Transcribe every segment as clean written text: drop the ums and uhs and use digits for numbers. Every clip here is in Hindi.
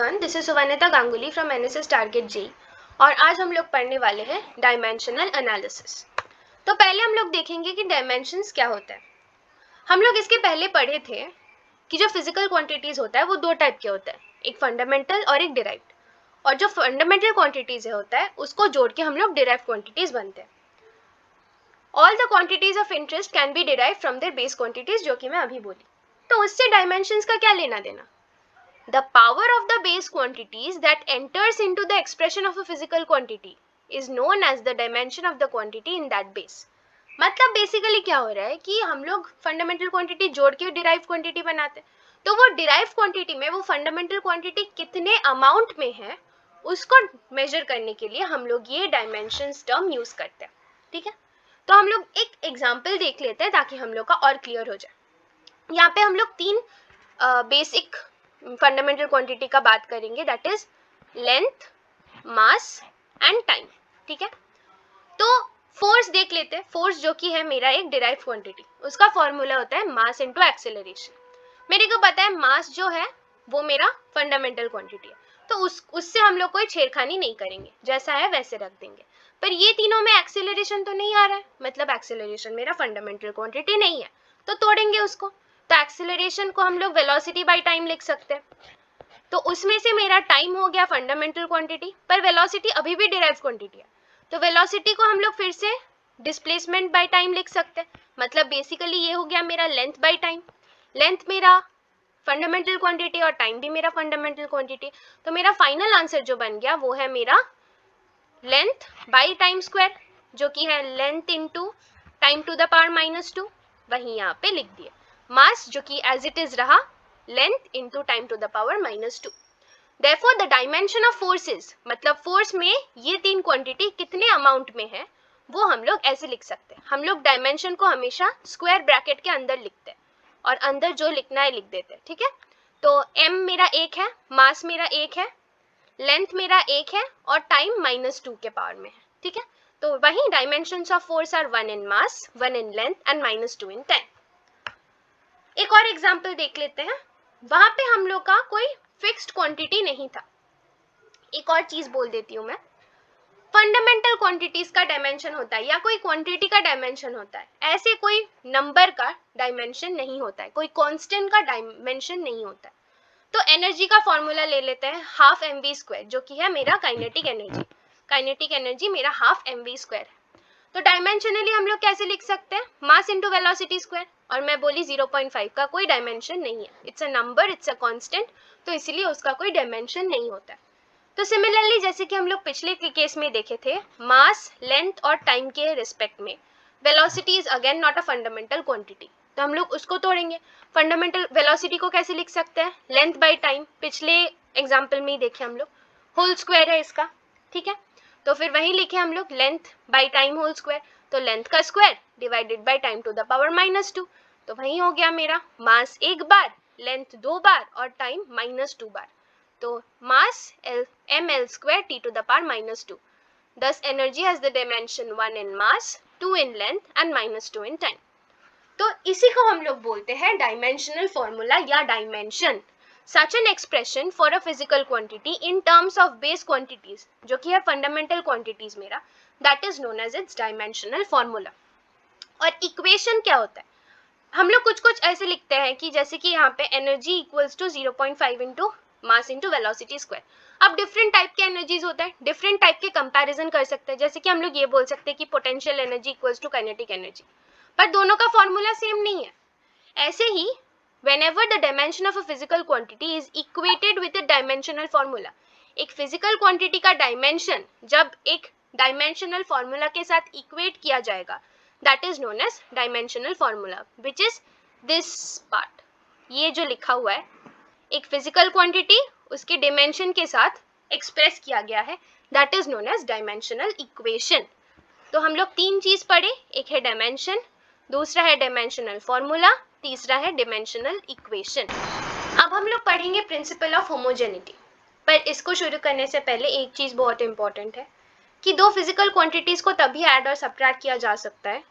Everyone, this is Suvarnita Ganguly from NSS Target JEE और आज हम लोग पढ़ने वाले हैं डायमेंशनल एनालिसिस। तो पहले हम लोग देखेंगे कि डायमेंशंस क्या होता है। हम लोग इसके पहले पढ़े थे कि जो फिजिकल क्वांटिटीज होता है वो दो टाइप के होता है, एक फंडामेंटल और एक डिराइव्ड। और जो फंडामेंटल क्वांटिटीज होता है उसको जोड़ के हम लोग डिराइव्ड क्वांटिटीज बनते हैं। All the quantities of interest can be derive from there base quantities, जो कि मैं अभी बोली। तो उससे डायमेंशंस का क्या लेना देना। The power of the base quantities that enters into the expression of a physical quantity is known as the dimension of the quantity in that base. मतलब बेसिकली क्या हो रहा है कि हम लोग फंडामेंटल क्वांटिटी जोड़ के डिराइव क्वांटिटी बनाते हैं, तो वो डिराइव क्वांटिटी में वो फंडामेंटल क्वांटिटी कितने अमाउंट में है उसको मेजर करने के लिए हम लोग ये डायमेंशंस टर्म यूज करते हैं। ठीक है, तो हम लोग एक एग्जांपल देख लेते हैं ताकि हम लोग का और क्लियर हो जाए। यहाँ पे हम लोग तीन बेसिक फंडामेंटल क्वांटिटी का बात करेंगे, that is length, mass and time. ठीक है, तो फोर्स देख लेते हैं। फोर्स जो कि है मेरा एक डिराइव्ड क्वांटिटी, उसका फॉर्मूला होता है मास इनटू एक्सेलरेशन। मेरे को पता है मास जो है वो मेरा फंडामेंटल क्वांटिटी है, तो उससे हम लोग कोई छेड़खानी नहीं करेंगे, जैसा है वैसे रख देंगे। पर ये तीनों में एक्सेलरेशन तो नहीं आ रहा है, मतलब एक्सेलरेशन मेरा फंडामेंटल क्वांटिटी नहीं है, तो तोड़ेंगे उसको। तो एक्सेलरेशन को हम लोग वेलोसिटी बाय टाइम लिख सकते हैं। तो उसमें से मेरा टाइम हो गया फंडामेंटल क्वांटिटी, पर वेलोसिटी अभी भी डिराइव्ड क्वांटिटी है, तो वेलोसिटी को हम लोग फिर से डिस्प्लेसमेंट बाय टाइम लिख सकते हैं। मतलब बेसिकली ये हो गया मेरा लेंथ बाय टाइम। लेंथ मेरा फंडामेंटल क्वांटिटी और टाइम भी मेरा फंडामेंटल क्वांटिटी। तो मेरा फाइनल आंसर जो बन गया वो है मेरा लेंथ बाय टाइम स्क्वायर, जो कि है length into time to the power -2, वही यहाँ पे लिख दिए। मास जो कि एज इट इज रहा length into time to the power -2। Therefore the dimension of forces, मतलब फोर्स में ये तीन क्वांटिटी कितने अमाउंट में है वो हम लोग ऐसे लिख सकते हैं। हम लोग डायमेंशन को हमेशा स्क्वायर ब्रैकेट के अंदर लिखते हैं और अंदर जो लिखना है लिख देते हैं। ठीक है, तो m मेरा 1 है, मास मेरा 1 है, लेंथ मेरा 1 है और टाइम -2 के पावर में है। ठीक है, तो वही dimensions of force are 1 in mass, 1 in length and -2 in time। एक और एग्जाम्पल देख लेते हैं। वहां पे हम लोग का कोई फिक्स्ड क्वांटिटी नहीं था। एक और चीज बोल देती हूँ मैं, फंडामेंटल क्वांटिटीज का डायमेंशन होता है या कोई क्वांटिटी का डायमेंशन होता है, ऐसे कोई नंबर का डायमेंशन नहीं होता है, कोई कांस्टेंट का डायमेंशन नहीं होता है। तो एनर्जी का फॉर्मूला ले लेते हैं, हाफ mv², जो कि है मेरा काइनेटिक एनर्जी। काइनेटिक एनर्जी मेरा हाफ mv² है। तो डायमेंशनली हम लोग कैसे लिख सकते हैं, मास इंटू वेलोसिटी स्क्वायर। और मैं बोली 0.5 का कोई डायमेंशन नहीं है, it's a number, it's a constant, तो इसीलिए उसका कोई डायमेंशन नहीं होता है। तो सिमिलरली जैसे कि हम लोग पिछले के केस में देखे थे, मास, लेंथ और टाइम के रिस्पेक्ट में velocity is again not a fundamental quantity, तो हम लोग उसको तोड़ेंगे। फंडामेंटल वेलोसिटी को कैसे लिख सकते हैं, लेंथ बाय टाइम, पिछले एग्जाम्पल में ही देखे हम लोग, होल स्क्वायर है इसका। ठीक है, तो फिर वही लिखे हम लोग length by time whole square, तो लेंथ का square divided by time to the power -2, तो वही हो गया मेरा मास 1 बार, लेंथ 2 बार और टाइम -2 बार। तो मास ml² t to the power -2। Thus energy has the dimension 1 in mass, 2 in length and -2 in time। तो इसी को हम लोग बोलते हैं डायमेंशनल फॉर्मूला या dimension. Such an expression for a physical quantity in terms of base quantities, जो कि है फंडामेंटल क्वांटिटीज मेरा, that is known as its dimensional formula। और इक्वेशन क्या होता है, हम लोग कुछ कुछ ऐसे लिखते हैं कि जैसे कि यहाँ पे energy equals to 0.5 into mass into velocity square. अब डिफरेंट टाइप के एनर्जीज होता है, डिफरेंट टाइप के कंपैरिजन कर सकते हैं। जैसे कि हम लोग ये बोल सकते हैं कि potential energy equals to kinetic energy, पर दोनों का फॉर्मूला सेम नहीं है। ऐसे ही whenever the dimension of a physical quantity is equated with a dimensional formula, एक physical quantity का dimension जब एक dimensional formula के साथ equate किया जाएगा, that is known as dimensional formula, which is this part। ये जो लिखा हुआ है एक physical quantity उसके dimension के साथ express किया गया है, that is known as dimensional equation। तो हम लोग तीन चीज पढ़े, एक है dimension, दूसरा है dimensional formula, तीसरा है डिमेंशनल इक्वेशन। अब हम लोग पढ़ेंगे प्रिंसिपल ऑफ होमोजेनिटी। पर इसको शुरू करने से पहले एक चीज बहुत इंपॉर्टेंट है कि दो फिजिकल क्वांटिटीज को तभी ऐड और सब्ट्रैक्ट किया जा सकता है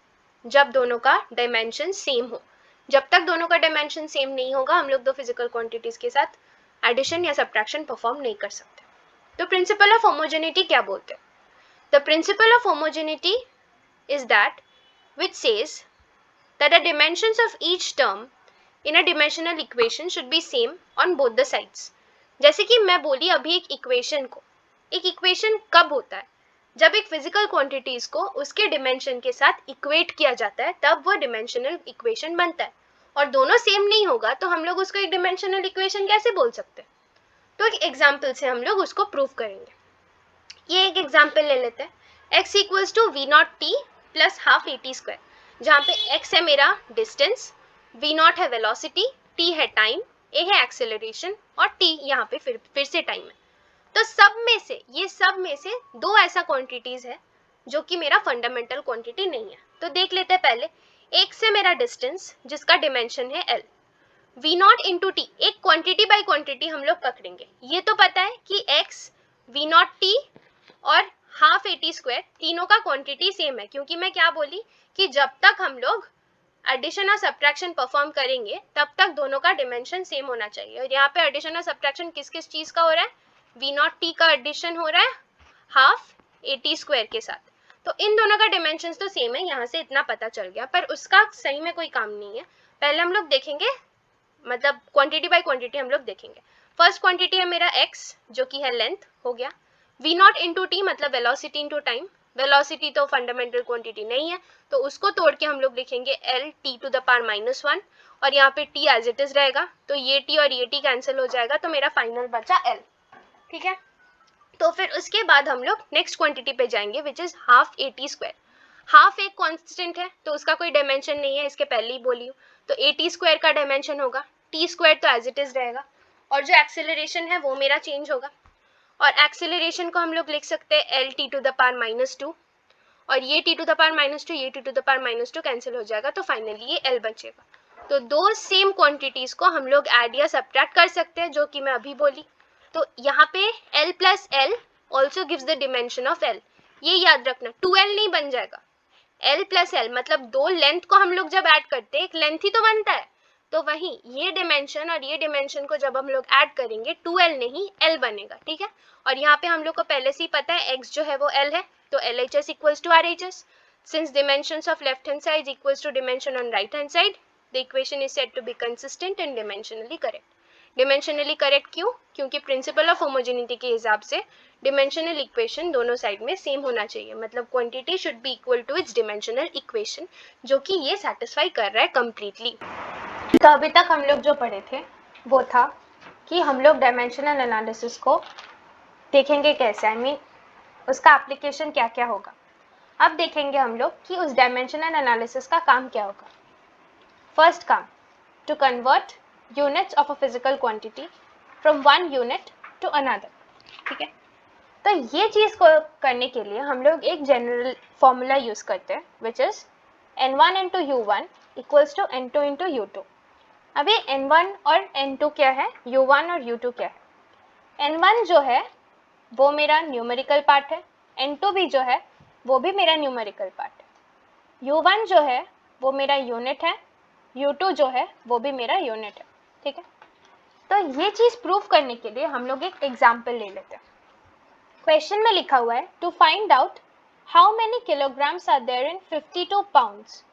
जब दोनों का डायमेंशन सेम हो। जब तक दोनों का डायमेंशन सेम नहीं होगा हम लोग दो फिजिकल क्वांटिटीज के साथ एडिशन या सब्ट्रैक्शन परफॉर्म नहीं कर सकते। तो प्रिंसिपल ऑफ होमोजेनिटी क्या बोलते हैं? The principal of homogeneity is that which says that the dimensions of each term in a dimensional equation should be same on both the sides। जैसे कि मैं बोली अभी एक इक्वेशन को, एक इक्वेशन कब होता है? जब एक फिजिकल क्वांटिटीज को उसके डिमेंशन के साथ इक्वेट किया जाता है तब वो डिमेंशनल इक्वेशन बनता है, और दोनों सेम नहीं होगा तो हम लोग उसको एक डिमेंशनल इक्वेशन कैसे बोल सकते हैं? तो एक एग्जाम्पल से हम लोग उसको प्रूव करेंगे। ये एक एग्जाम्पल ले लेते हैं, x equals to v not t plus half a t square, जहाँ पे x है मेरा डिस्टेंस, v नॉट है वेलोसिटी, t है टाइम, a है एक्सेलरेशन और t यहाँ पे फिर से टाइम है। तो सब में से दो ऐसा क्वांटिटीज है जो कि मेरा फंडामेंटल क्वांटिटी नहीं है। तो देख लेते हैं पहले, x से मेरा डिस्टेंस जिसका डिमेंशन है l, v not into T, एक क्वांटिटी बाय क्वांटिटी हम लोग पकड़ेंगे। ये तो पता है कि x v नॉट टी और हाफ ए टी स्क्वायर तीनों का क्वांटिटी सेम है, क्योंकि मैं क्या बोली कि जब तक हम लोग एडिशन और सब्ट्रैक्शन परफॉर्म करेंगे तब तक दोनों का डिमेंशन सेम होना चाहिए। और यहाँ पे एडिशन और सब्ट्रैक्शन किस किस चीज का हो रहा है? वी नॉट टी का एडिशन हो रहा है हाफ ए टी स्क्वायर के साथ, तो इन दोनों का डिमेंशन तो सेम है, यहाँ से इतना पता चल गया, पर उसका सही में कोई काम नहीं है। पहले हम लोग देखेंगे, मतलब क्वांटिटी बाय क्वांटिटी हम लोग देखेंगे। फर्स्ट क्वांटिटी है मेरा x जो कि है लेंथ, हो गया। v नॉट इंटू टी मतलब वेलोसिटी इंटू टाइम, वेलोसिटी तो फंडामेंटल क्वांटिटी नहीं है तो उसको तोड़ के हम लोग लिखेंगे l t to the power -1, और यहाँ पे t एज इट इज रहेगा, तो ये t और ये t कैंसिल हो जाएगा, तो मेरा फाइनल बचा l। ठीक है, तो फिर उसके बाद हम लोग नेक्स्ट क्वांटिटी पे जाएंगे which is half a t square. Half एक कांस्टेंट है तो उसका कोई डायमेंशन नहीं है, इसके पहले ही बोली हूँ, तो ए टी स्क्वायर का डायमेंशन होगा, टी स्क्वायर तो एज इट इज रहेगा, और जो एक्सेलरेशन है वो मेरा चेंज होगा, और एक्सेलरेशन को हम लोग लिख सकते हैं l t to the power -2, और ये टी टू द पावर -2 ये t to the power -2 cancel हो जाएगा, तो फाइनली ये एल बचेगा। तो दो सेम क्वांटिटीज को हम लोग ऐड या सब्ट्रैक्ट कर सकते हैं, जो कि मैं अभी बोली। तो यहाँ पे l plus L also gives the dimension of l, ये याद रखना, 2l नहीं बन जाएगा, l प्लस एल मतलब दो लेंथ को हम लोग जब ऐड करते हैं एक लेंथ ही तो बनता है, तो वहीं ये डिमेंशन और ये डिमेंशन को जब हम लोग ऐड करेंगे 2l नहीं l बनेगा। ठीक है, और यहाँ पे हम लोग को पहले से ही पता है x जो है वो l है, तो LHS equals to RHS, since dimensions of left hand side equals to dimension on right hand side, the equation is said to be consistent and dimensionally correct। Dimensionally correct क्यों? क्योंकि प्रिंसिपल ऑफ होमोजेनिटी के हिसाब से डिमेंशनल इक्वेशन दोनों साइड में सेम होना चाहिए, मतलब quantity should be equal to its dimensional equation, जो कि ये सेटिस्फाई कर रहा है कंप्लीटली। तो अभी तक हम लोग जो पढ़े थे वो था कि हम लोग डायमेंशनल एनालिसिस को देखेंगे कैसे, आई मीन उसका एप्लीकेशन क्या क्या होगा। अब देखेंगे हम लोग कि उस डायमेंशनल एनालिसिस का काम क्या होगा। फर्स्ट काम, to convert units of a physical quantity from one unit to another। ठीक है, तो ये चीज को करने के लिए हम लोग एक जनरल फॉर्मूला यूज करते हैं which is n1 into u1 equals to n2 into u2। अभी n1 और n2 क्या है, u1 और u2 क्या है? n1 जो है वो मेरा न्यूमेरिकल पार्ट है, n2 भी जो है वो भी मेरा न्यूमेरिकल पार्ट है, u1 जो है वो मेरा यूनिट है, u2 जो है वो भी मेरा यूनिट है। ठीक है, तो ये चीज प्रूव करने के लिए हम लोग एक एग्जाम्पल ले लेते हैं। क्वेश्चन में लिखा हुआ है to find out how many kilograms are there in 52 pounds.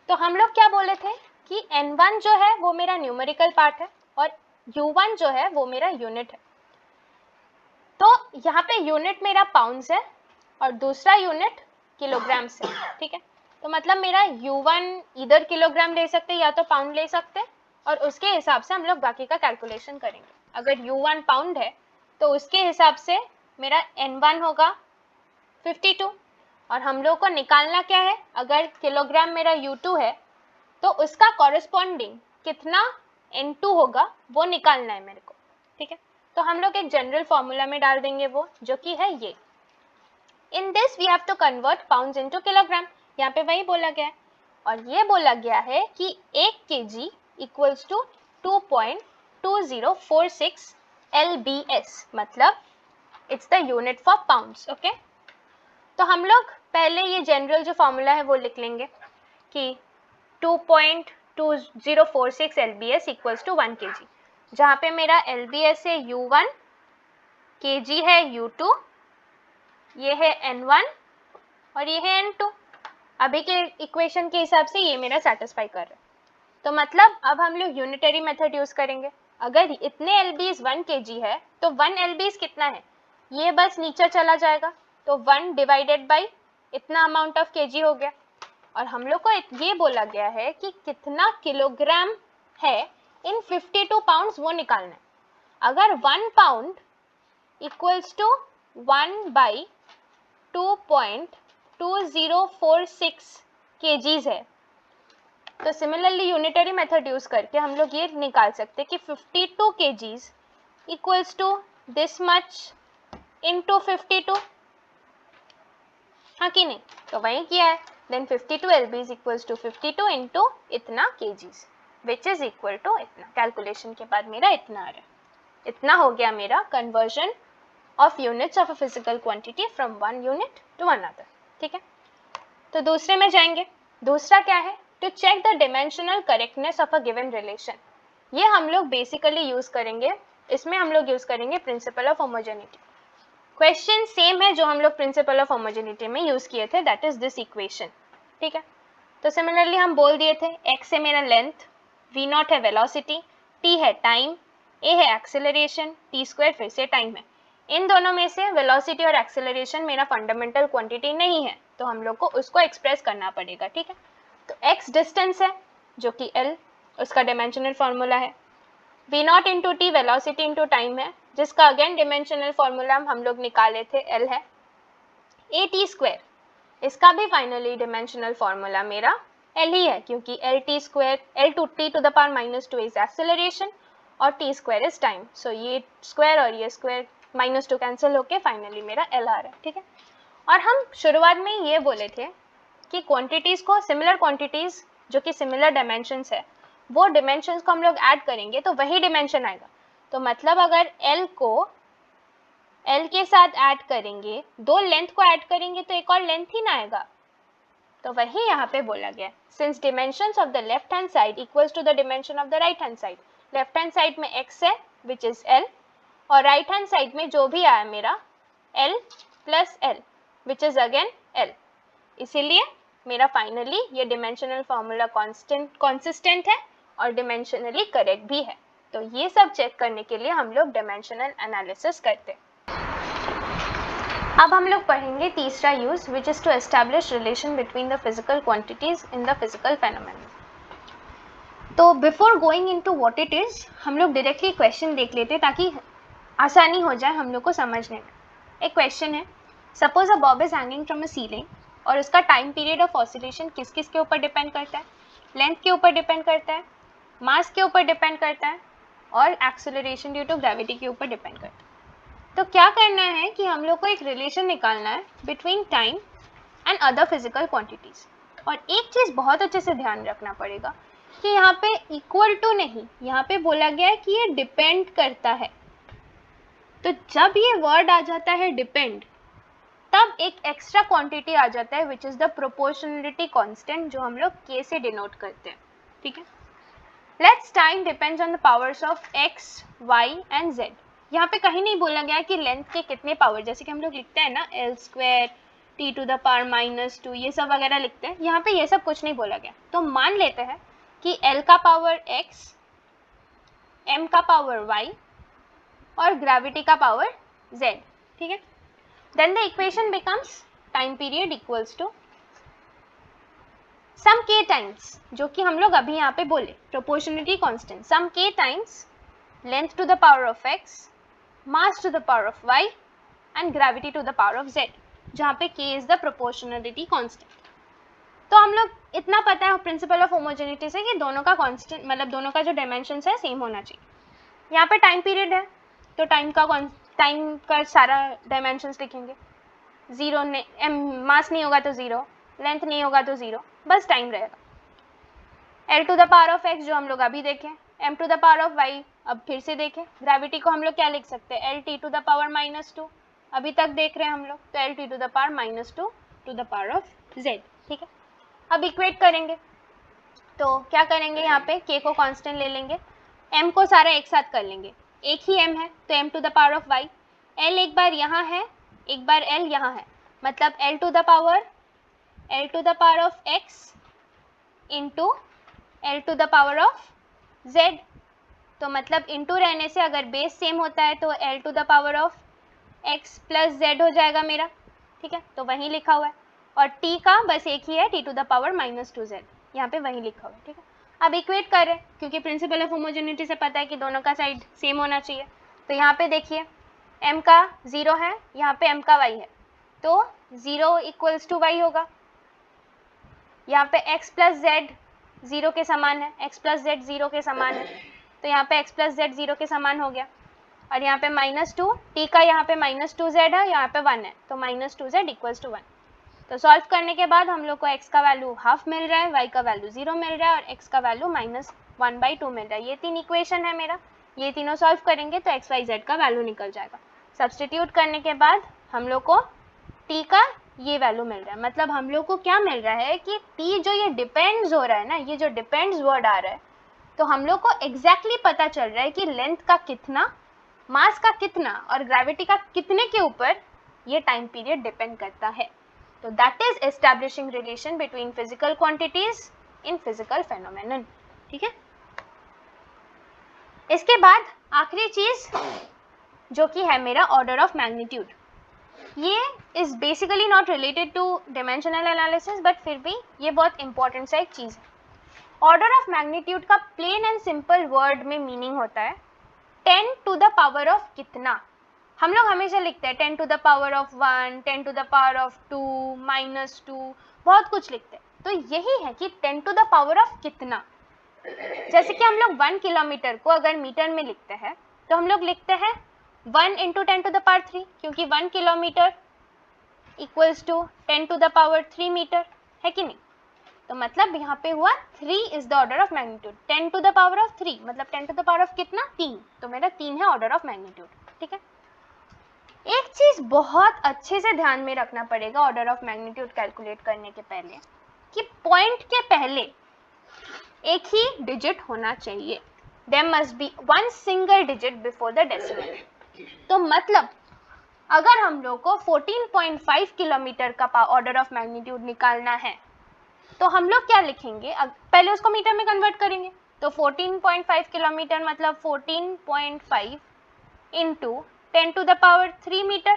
तो हम लोग क्या बोले थे कि n1 जो है वो मेरा न्यूमेरिकल पार्ट है और u1 जो है वो मेरा यूनिट है। तो यहाँ पे यूनिट मेरा पाउंड्स है और दूसरा यूनिट किलोग्राम्स है। ठीक है, तो मतलब मेरा u1 इधर किलोग्राम ले सकते या तो पाउंड ले सकते, और उसके हिसाब से हम लोग बाकी का कैलकुलेशन करेंगे। अगर u1 पाउंड है तो उसके हिसाब से मेरा n1 होगा 52, और हम लोग को निकालना क्या है, अगर किलोग्राम मेरा u2 है तो उसका कॉरेस्पॉन्डिंग कितना n2 होगा वो निकालना है मेरे को। ठीक है, तो हम लोग एक जनरल फॉर्मूला में डाल देंगे वो, जो कि है ये, in this we have to convert pounds into kilogram. यहाँ पे वही बोला गया है, और ये बोला गया है कि 1 kg इक्वल्स टू 2.2046 lbs, मतलब it's the unit for pounds. Okay, तो हम लोग पहले ये जनरल जो फॉर्मूला है वो लिख लेंगे कि 2.2046 lbs इक्वल्स टू 1 kg। जहाँ पे मेरा LBS है U1, kg है U2, ये है N1 और ये है N2। अभी के इक्वेशन के हिसाब से ये मेरा सेटिस्फाई कर रहा है। तो मतलब अब हम लोग यूनिटरी मेथड यूज करेंगे। अगर इतने LBs 1 kg है तो 1 LBs कितना है, ये बस नीचे चला जाएगा, तो 1 डिवाइडेड बाई इतना अमाउंट ऑफ kg हो गया। और हम लोग को ये बोला गया है कि कितना किलोग्राम है इन 52 पाउंड्स वो निकालना है। अगर 1 pound equals to 1 by 2.2046 kgs है, तो सिमिलरली यूनिटरी मेथड यूज करके हम लोग ये निकाल सकते हैं कि 52 kgs equals to this much into 52, हाँ कि नहीं? तो वही किया है। Then 52 LBs equals to 52 into इतना kgs which is equal to इतना। कैलकुलेशन के बाद मेरा इतना आ रहा है। इतना हो गया मेरा conversion of units of a physical quantity from one unit to another. ठीक है, तो दूसरे में जाएंगे। दूसरा क्या है? To check the dimensional correctness of a given relation. ये हम लोग बेसिकली यूज करेंगे, इसमें हम लोग यूज करेंगे principal of homogeneity. Question same है जो हम लोग प्रिंसिपल ऑफ होमोजेनिटी में यूज किए थे, दैट इज दिस इक्वेशन। ठीक है, तो सिमिलरली हम बोल दिए थे x है मेरा लेंथ, v0 है वेलोसिटी, t है टाइम, a है एक्सेलरेशन, t स्क्वायर फिर से टाइम है। इन दोनों में से वेलोसिटी और एक्सेलरेशन मेरा फंडामेंटल क्वांटिटी नहीं है, तो हम लोग को उसको एक्सप्रेस करना पड़ेगा। ठीक है, तो x डिस्टेंस है जो कि l, उसका डिमेंशनल फॉर्मूला है। v0 into T velocity into time है, जिसका अगेन डिमेंशनल फॉर्मूला हम लोग निकाले थे, l है। a t स्क्वायर, इसका भी फाइनली डिमेंशनल फॉर्मूला मेरा l ही है, क्योंकि l t square l to t to the power -2 is acceleration और t square is time. So ये स्क्वायर और ये स्क्वायर -2 कैंसिल होके फाइनली मेरा l आ रहा है। ठीक है, और हम शुरुआत में ये बोले थे कि क्वांटिटीज को, सिमिलर क्वांटिटीज जो कि सिमिलर डायमेंशंस है, वो डिमेंशंस को हम लोग ऐड करेंगे तो वही डिमेंशन आएगा। तो मतलब अगर l को l के साथ ऐड करेंगे, दो लेंथ को ऐड करेंगे तो एक और लेंथ ही ना आएगा। तो वही यहाँ पे बोला गया, since dimensions of the left hand side equals to the dimension of the right hand side. Left hand side में x है विच इज l, और राइट हैंड साइड में जो भी आया मेरा l plus l which is again l। इसीलिए मेरा फाइनली ये डिमेंशनल फॉर्मूला कॉन्सिस्टेंट है और डिमेंशनली करेक्ट भी है। तो ये सब चेक करने के लिए हम लोग डिमेंशनल एनालिसिस करते हैं। अब हम लोग पढ़ेंगे तीसरा use, which is to establish relation between the physical quantities in the physical phenomenon. तो before going into what it is, हम लोग डायरेक्टली क्वेश्चन देख लेते ताकि आसानी हो जाए हम लोग को समझने में। एक क्वेश्चन है, suppose a Bob is hanging from a ceiling और उसका टाइम पीरियड ऑफ ऑसिलेशन किस किस के ऊपर डिपेंड करता है? लेंथ के ऊपर डिपेंड करता है, मास के ऊपर डिपेंड करता है और एक्सेलरेशन ड्यू टू ग्रेविटी के ऊपर डिपेंड करता है। तो क्या करना है कि हम लोग को एक रिलेशन निकालना है between time and other physical quantities. और एक चीज बहुत अच्छे से ध्यान रखना पड़ेगा कि यहाँ पे इक्वल टू नहीं, यहाँ पे बोला गया है कि ये डिपेंड करता है। तो जब ये वर्ड आ जाता है डिपेंड, तब एक एक्स्ट्रा क्वांटिटी आ जाता है which is the proportionality constant, जो हम लोग k से डिनोट करते हैं। ठीक है, let's time depends on the powers of x, y and z। यहाँ पे कहीं नहीं बोला गया कि लेंथ के कितने पावर, जैसे कि हम लोग लिखते हैं ना l square t to the power -2 ये सब वगैरह लिखते हैं, यहाँ पे ये सब कुछ नहीं बोला गया। तो मान लेते हैं कि l का पावर x, m का पावर y और ग्रेविटी का पावर z। ठीक है, then the equation becomes time period equals to some k times, जो कि हम लोग अभी यहाँ पे बोले proportionality constant, some k times length to the power of x, mass to the power of y and gravity to the power of z, जहाँ पे k is the proportionality constant। तो हम लोग इतना पता है प्रिंसिपल ऑफ होमोजेनिटी से कि दोनों का कांस्टेंट, मतलब दोनों का जो डायमेंशंस है सेम होना चाहिए। यहाँ पे टाइम पीरियड है तो टाइम का सारा डायमेंशंस लिखेंगे। जीरो ने मास नहीं होगा तो जीरो, लेंथ नहीं होगा तो जीरो, बस टाइम रहेगा। l to the power of x जो हम लोग अभी देखें, m to the power of y अब फिर से देखें। ग्रेविटी को हम लोग क्या लिख सकते हैं? l t to the power -2 अभी तक देख रहे हैं हम लोग, तो l t to the power -2 to the power of z। ठीक है, अब इक्वेट करेंगे तो क्या करेंगे, यहाँ पे k को कांस्टेंट ले लेंगे m को सारा एक साथ कर लेंगे, एक ही m है तो m to the power of y, l एक बार यहाँ है, एक बार l यहाँ है, मतलब l to the power of x into l to the power of z। तो मतलब इंटू रहने से अगर बेस सेम होता है तो l to the power of x plus z हो जाएगा मेरा, ठीक है, तो वहीं लिखा हुआ है। और t का बस एक ही है, t to the power -2z, यहाँ पे वहीं लिखा हुआ है, ठीक है। अब इक्वेट कर रहे हैं क्योंकि प्रिंसिपल ऑफ होमोजेनिटी से पता है कि दोनों का साइड सेम होना चाहिए। तो यहाँ पे देखिए m का 0 है, यहाँ पे m का y है, तो 0 इक्वल्स टू y होगा। यहाँ पे x प्लस z 0 के समान है, x प्लस z 0 के समान है, तो यहाँ पे x प्लस z 0 के समान हो गया। और यहाँ पे -2, t का यहाँ पे -2z है, यहाँ पे 1 है, तो -2z इक्वल्स टू 1। तो सॉल्व करने के बाद हम लोग को x का वैल्यू हाफ मिल रहा है, y का वैल्यू 0 मिल रहा है और x का वैल्यू -1/2 मिल रहा है। ये 3 इक्वेशन है मेरा, ये तीनों सॉल्व करेंगे तो x y z का वैल्यू निकल जाएगा। सब्सटीट्यूट करने के बाद हम लोग को t का ये वैल्यू मिल रहा है, मतलब हम लोग को क्या मिल रहा है कि t जो ये डिपेंड्स हो रहा है ना, ये जो डिपेंड्स वर्ड आ रहा है, तो हम लोग को एग्जैक्टली पता चल रहा है कि लेंथ का कितना, मास का कितना और ग्रेविटी का कितने के ऊपर ये टाइम पीरियड डिपेंड करता है। तो that is establishing relation between physical quantities in physical phenomenon, ठीक है। इसके बाद आखिरी चीज जो कि है मेरा ऑर्डर ऑफ मैग्नीट्यूड। ये is basically not related two dimensional analysis, but फिर भी ये बहुत इंपॉर्टेंट सा एक चीज है। ऑर्डर ऑफ मैग्नीट्यूड का प्लेन एंड सिंपल वर्ड में मीनिंग होता है 10 टू द पावर ऑफ कितना। हम लोग हमेशा लिखते हैं 10 to the power of 1, 10 to the power of 2, -2, बहुत कुछ लिखते हैं। तो यही है कि 10 टू द पावर ऑफ कितना। जैसे कि हम लोग 1 किलोमीटर को अगर मीटर में लिखते हैं तो हम लोग लिखते हैं 1 इंटू 10 टू द पावर 3, क्योंकि 1 kilometre equals to 10 to the power 3 metre, है कि नहीं। तो मतलब यहाँ पे हुआ 3 is the order of magnitude, 10 to the power of 3 मतलब 10 टू द पावर ऑफ कितना, 3, तो मेरा 3 है ऑर्डर ऑफ मैग्नीट्यूड, ठीक है। एक चीज बहुत अच्छे से ध्यान में रखना पड़ेगा ऑर्डर ऑफ मैग्नीट्यूड कैलकुलेट करने के पहले, कि पॉइंट के पहले एक ही डिजिट होना चाहिए। There must be one single digit before the decimal. तो मतलब अगर हम लोग को 14.5 किलोमीटर का ऑर्डर ऑफ मैग्नीट्यूड निकालना है तो हम लोग क्या लिखेंगे, पहले उसको मीटर में कन्वर्ट करेंगे। तो 14.5 किलोमीटर मतलब 14.5 into 10 to the power 3 metre.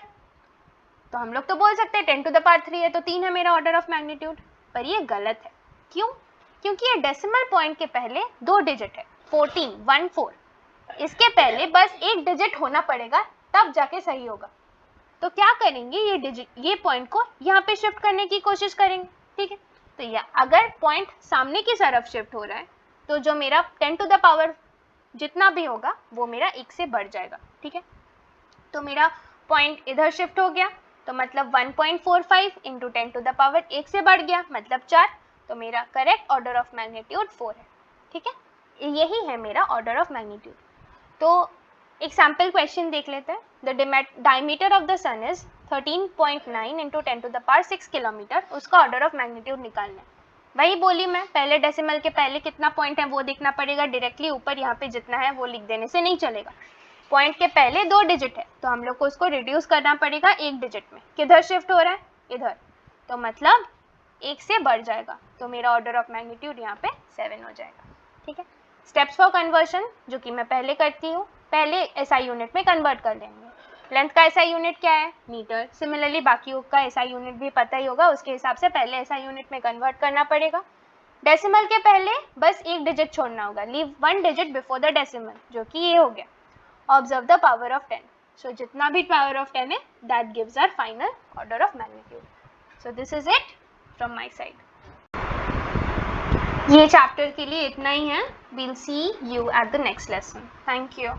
तो हम लोग तो बोल सकते हैं 10 टू द पावर 3 है तो 3 है मेरा ऑर्डर ऑफ मैग्नीट्यूड, पर ये गलत है। क्यों? क्योंकि ये डेसिमल पॉइंट के पहले 2 डिजिट है, 14, इसके पहले बस एक डिजिट होना पड़ेगा तब जाके सही होगा। तो क्या करेंगे, ये पॉइंट को यहाँ पे शिफ्ट करने की कोशिश करेंगे, ठीक है। तो ये अगर पॉइंट सामने की तरफ शिफ्ट हो रहा है तो जो मेरा 10 टू द पावर जितना भी होगा वो मेरा 1 से बढ़ जाएगा, ठीक है। तो मेरा पॉइंट इधर शिफ्ट हो गया तो मतलब 1.45 इंटू 10 टू द पावर 1 से बढ़ गया मतलब 4, तो मेरा करेक्ट ऑर्डर ऑफ मैग्नीट्यूड 4 है, ठीक है। यही है मेरा ऑर्डर ऑफ मैग्नीट्यूड। तो एक सैम्पल क्वेश्चन देख लेते हैं। The diameter of the sun is 13.9 into 10 to the power 6 kilometre, उसका ऑर्डर ऑफ मैग्नीट्यूड निकालना है। वही बोली मैं, पहले डेसिमल के पहले कितना पॉइंट है वो देखना पड़ेगा, डायरेक्टली ऊपर यहाँ पे जितना है वो लिख देने से नहीं चलेगा। पॉइंट के पहले 2 डिजिट है तो हम लोग को उसको रिड्यूस करना पड़ेगा 1 डिजिट में। किधर शिफ्ट हो रहा है, इधर, तो मतलब 1 से बढ़ जाएगा, तो मेरा ऑर्डर ऑफ मैग्नीट्यूड यहाँ पे 7 हो जाएगा, ठीक है। स्टेप्स फॉर कन्वर्शन जो कि मैं पहले करती हूँ, पहले एसआई यूनिट में कन्वर्ट कर लेंगे। लेंथ का एसआई यूनिट क्या है, मीटर। सिमिलरली बाकी का एसआई यूनिट भी पता ही होगा, उसके हिसाब से पहले एसआई यूनिट में कन्वर्ट करना पड़ेगा। डेसिमल के पहले बस 1 डिजिट छोड़ना होगा, leave 1 digit before the decimal, जो कि ये हो गया। Observe the power of 10, so जितना भी पावर ऑफ 10 है that gives our final order of magnitude. So this is it from my side. ये चैप्टर के लिए इतना ही है। We'll see you at the next lesson. Thank you.